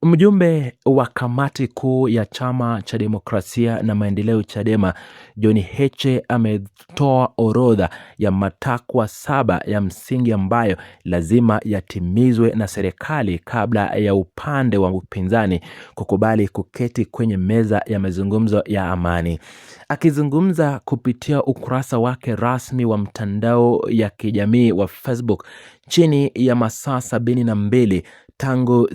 Mjumbe wa kamati kuu ya chama cha demokrasia na maendeleo Chadema, John Heche ametoa orodha ya matakwa 7 ya msingi ambayo lazima yatimizwe na serikali kabla ya upande wa upinzani kukubali kuketi kwenye meza ya mazungumzo ya amani. Akizungumza kupitia ukurasa wake rasmi wa mtandao ya kijamii wa Facebook chini ya masaa 72 tangu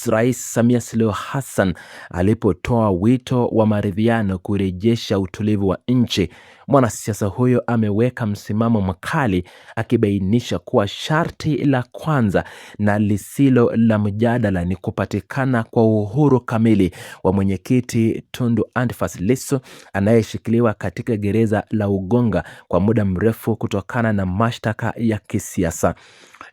Rais Samia Suluhu Hassan alipotoa wito wa maridhiano kurejesha utulivu wa nchi, mwanasiasa huyo ameweka msimamo mkali akibainisha kuwa sharti la kwanza na lisilo la mjadala ni kupatikana kwa uhuru kamili wa mwenyekiti Tundu Antipas Lissu anayeshikiliwa katika gereza la Ukonga kwa muda mrefu kutokana na mashtaka ya kisiasa.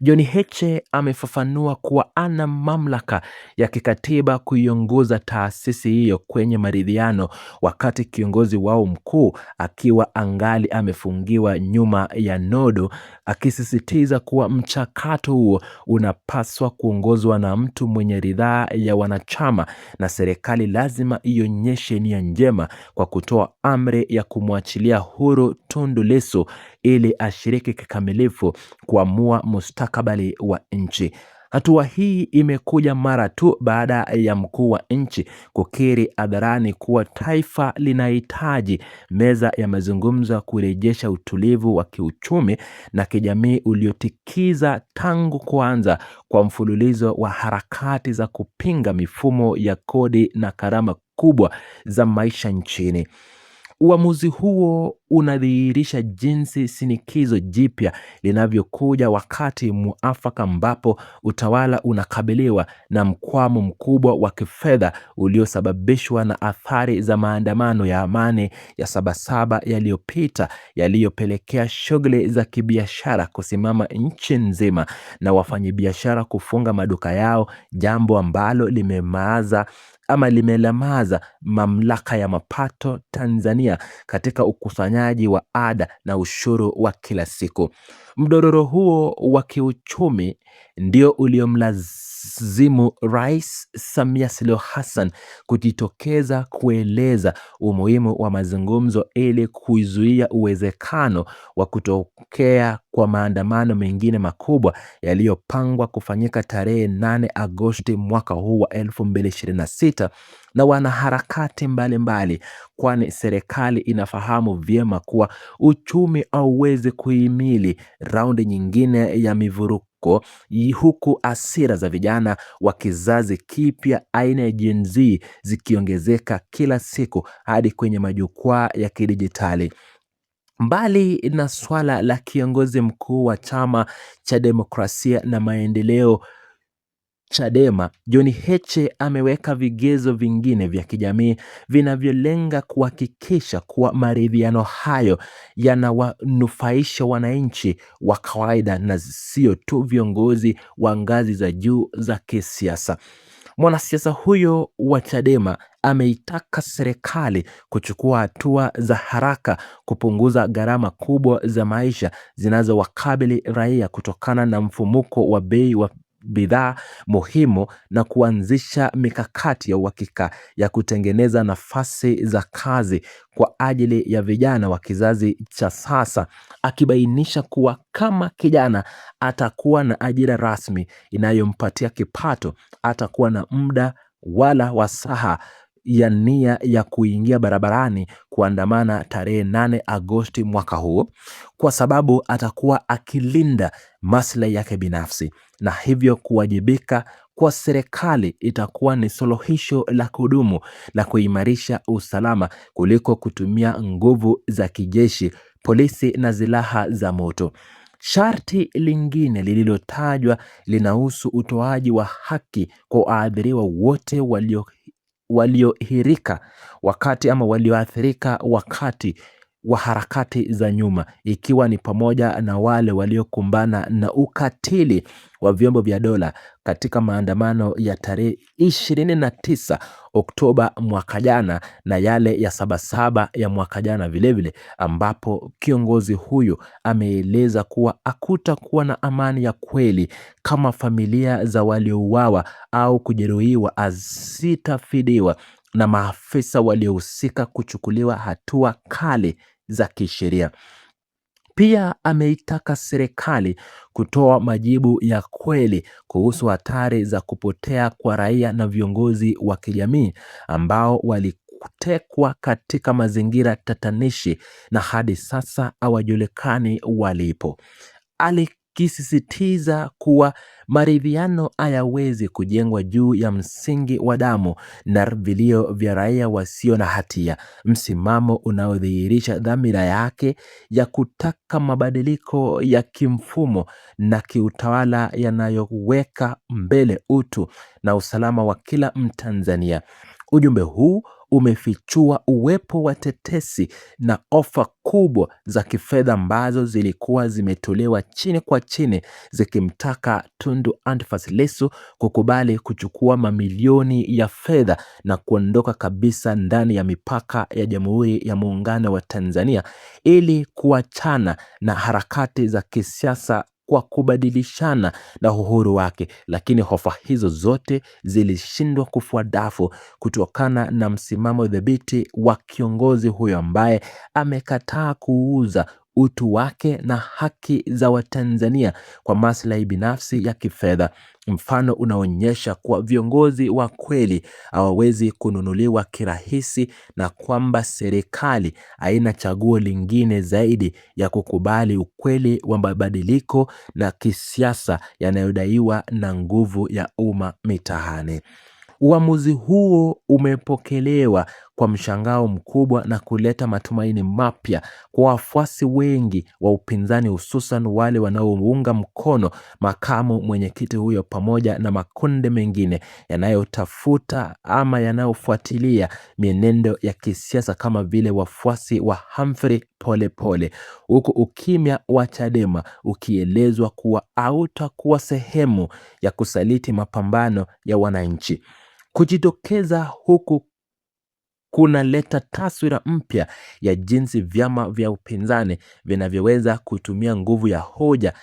John Heche amefafanua kuwa ana mamlaka ya kikatiba kuiongoza taasisi hiyo kwenye maridhiano wakati kiongozi wao mkuu akiwa angali amefungiwa nyuma ya nodo, akisisitiza kuwa mchakato huo unapaswa kuongozwa na mtu mwenye ridhaa ya wanachama na serikali lazima ionyeshe nia njema kwa kutoa amri ya kumwachilia huru Tundu Lissu ili ashiriki kikamilifu kuamua mustakabali wa nchi. Hatua hii imekuja mara tu baada ya mkuu wa nchi kukiri hadharani kuwa taifa linahitaji meza ya mazungumzo kurejesha utulivu wa kiuchumi na kijamii uliotikiza tangu kuanza kwa mfululizo wa harakati za kupinga mifumo ya kodi na gharama kubwa za maisha nchini. Uamuzi huo unadhihirisha jinsi sinikizo jipya linavyokuja wakati muafaka ambapo utawala unakabiliwa na mkwamo mkubwa wa kifedha uliosababishwa na athari za maandamano ya amani ya Sabasaba yaliyopita, yaliyopelekea shughuli za kibiashara kusimama nchi nzima na wafanyabiashara kufunga maduka yao, jambo ambalo limelemaza mamlaka ya mapato Tanzania katika ukusanyaji wa ada na ushuru wa kila siku. Mdororo huo wa kiuchumi ndio uliomlazimu Rais Samia Suluhu Hassan kujitokeza kueleza umuhimu wa mazungumzo ili kuzuia uwezekano wa kutokea kwa maandamano mengine makubwa yaliyopangwa kufanyika tarehe 8 Agosti mwaka huu wa 2026 na wanaharakati mbalimbali, kwani serikali inafahamu vyema kuwa uchumi hauwezi kuhimili raundi nyingine ya mivuruko, huku hasira za vijana wa kizazi kipya aina ya Gen Z zikiongezeka kila siku hadi kwenye majukwaa ya kidijitali. Mbali na swala la kiongozi mkuu wa chama cha demokrasia na maendeleo Chadema, John Heche ameweka vigezo vingine vya kijamii vinavyolenga kuhakikisha kuwa maridhiano hayo yanawanufaisha wananchi wa kawaida na sio tu viongozi wa ngazi za juu za kisiasa. Mwanasiasa huyo wa Chadema ameitaka serikali kuchukua hatua za haraka kupunguza gharama kubwa za maisha zinazowakabili raia kutokana na mfumuko wa bei wa bidhaa muhimu na kuanzisha mikakati ya uhakika ya kutengeneza nafasi za kazi kwa ajili ya vijana wa kizazi cha sasa, akibainisha kuwa kama kijana atakuwa na ajira rasmi inayompatia kipato, atakuwa na muda wala wasaha ya nia ya kuingia barabarani kuandamana tarehe 8 Agosti mwaka huu, kwa sababu atakuwa akilinda maslahi yake binafsi, na hivyo kuwajibika kwa serikali itakuwa ni suluhisho la kudumu la kuimarisha usalama kuliko kutumia nguvu za kijeshi, polisi na silaha za moto. Sharti lingine lililotajwa linahusu utoaji wa haki kwa waathiriwa wote walioathirika wakati wa harakati za nyuma, ikiwa ni pamoja na wale waliokumbana na ukatili wa vyombo vya dola katika maandamano ya tarehe 29 Oktoba mwaka jana na yale ya Sabasaba ya mwaka jana vilevile, ambapo kiongozi huyu ameeleza kuwa hakutakuwa na amani ya kweli kama familia za waliouawa au kujeruhiwa hazitafidiwa na maafisa waliohusika kuchukuliwa hatua kali za kisheria. Pia ameitaka serikali kutoa majibu ya kweli kuhusu hatari za kupotea kwa raia na viongozi wa kijamii ambao walitekwa katika mazingira tatanishi na hadi sasa hawajulikani walipo. Alikisisitiza kuwa maridhiano hayawezi kujengwa juu ya msingi wa damu na vilio vya raia wasio na hatia, msimamo unaodhihirisha dhamira yake ya kutaka mabadiliko ya kimfumo na kiutawala yanayoweka mbele utu na usalama wa kila Mtanzania. Ujumbe huu umefichua uwepo wa tetesi na ofa kubwa za kifedha ambazo zilikuwa zimetolewa chini kwa chini zikimtaka Tundu Antipas Lissu kukubali kuchukua mamilioni ya fedha na kuondoka kabisa ndani ya mipaka ya Jamhuri ya Muungano wa Tanzania ili kuachana na harakati za kisiasa kwa kubadilishana na uhuru wake. Lakini hofa hizo zote zilishindwa kufua dafu kutokana na msimamo dhabiti wa kiongozi huyo ambaye amekataa kuuza utu wake na haki za Watanzania kwa maslahi binafsi ya kifedha. Mfano unaonyesha kuwa viongozi wa kweli hawawezi kununuliwa kirahisi na kwamba serikali haina chaguo lingine zaidi ya kukubali ukweli wa mabadiliko na kisiasa yanayodaiwa na nguvu ya umma mitaani. Uamuzi huo umepokelewa kwa mshangao mkubwa na kuleta matumaini mapya kwa wafuasi wengi wa upinzani, hususan wale wanaounga mkono makamu mwenyekiti huyo pamoja na makundi mengine yanayotafuta ama yanayofuatilia mienendo ya kisiasa kama vile wafuasi wa Humphrey Polepole, huku ukimya wa Chadema ukielezwa kuwa hautakuwa sehemu ya kusaliti mapambano ya wananchi. Kujitokeza huku kunaleta taswira mpya ya jinsi vyama vya upinzani vinavyoweza kutumia nguvu ya hoja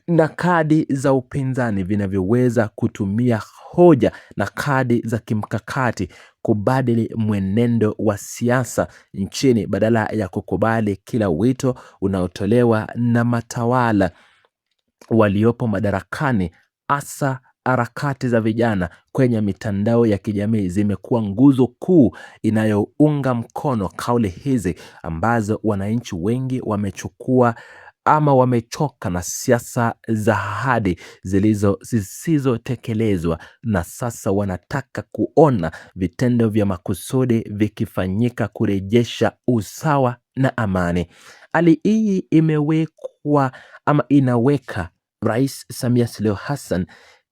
na kadi za upinzani vinavyoweza kutumia hoja na kadi za kimkakati kubadili mwenendo wa siasa nchini badala ya kukubali kila wito unaotolewa na matawala waliopo madarakani. Hasa harakati za vijana kwenye mitandao ya kijamii zimekuwa nguzo kuu inayounga mkono kauli hizi ambazo wananchi wengi wamechukua ama wamechoka na siasa za ahadi zisizotekelezwa, na sasa wanataka kuona vitendo vya makusudi vikifanyika kurejesha usawa na amani. Hali hii imewekwa ama inaweka Rais Samia Suluhu Hassan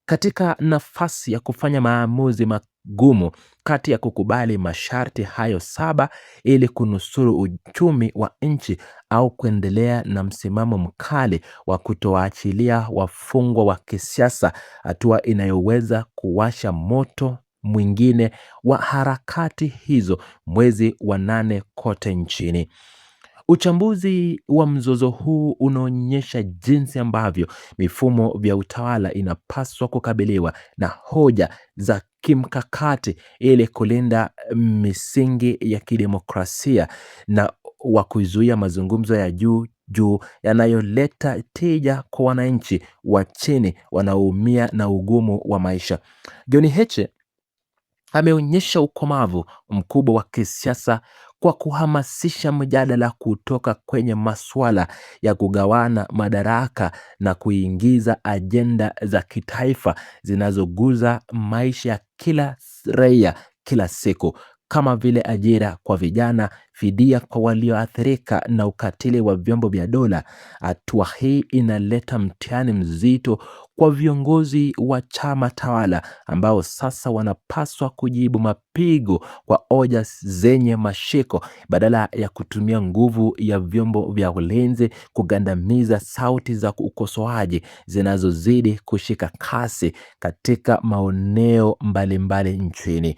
katika nafasi ya kufanya maamuzi magumu kati ya kukubali masharti hayo 7 ili kunusuru uchumi wa nchi au kuendelea na msimamo mkali wa kutoachilia wafungwa wa kisiasa, hatua inayoweza kuwasha moto mwingine wa harakati hizo mwezi wa 8 kote nchini. Uchambuzi wa mzozo huu unaonyesha jinsi ambavyo mifumo vya utawala inapaswa kukabiliwa na hoja za kimkakati ili kulinda misingi ya kidemokrasia na wa kuzuia mazungumzo ya juu yanayoleta tija kwa wananchi wa chini wanaoumia na ugumu wa maisha. John Heche ameonyesha ukomavu mkubwa wa kisiasa kwa kuhamasisha mjadala kutoka kwenye masuala ya kugawana madaraka na kuingiza ajenda za kitaifa zinazoguza maisha ya kila raia kila siku. kama vile ajira kwa vijana, fidia kwa walioathirika na ukatili wa vyombo vya dola. Hatua hii inaleta mtihani mzito kwa viongozi wa chama tawala ambao sasa wanapaswa kujibu mapigo kwa hoja zenye mashiko badala ya kutumia nguvu ya vyombo vya ulinzi kugandamiza sauti za ukosoaji zinazozidi kushika kasi katika maeneo mbalimbali nchini.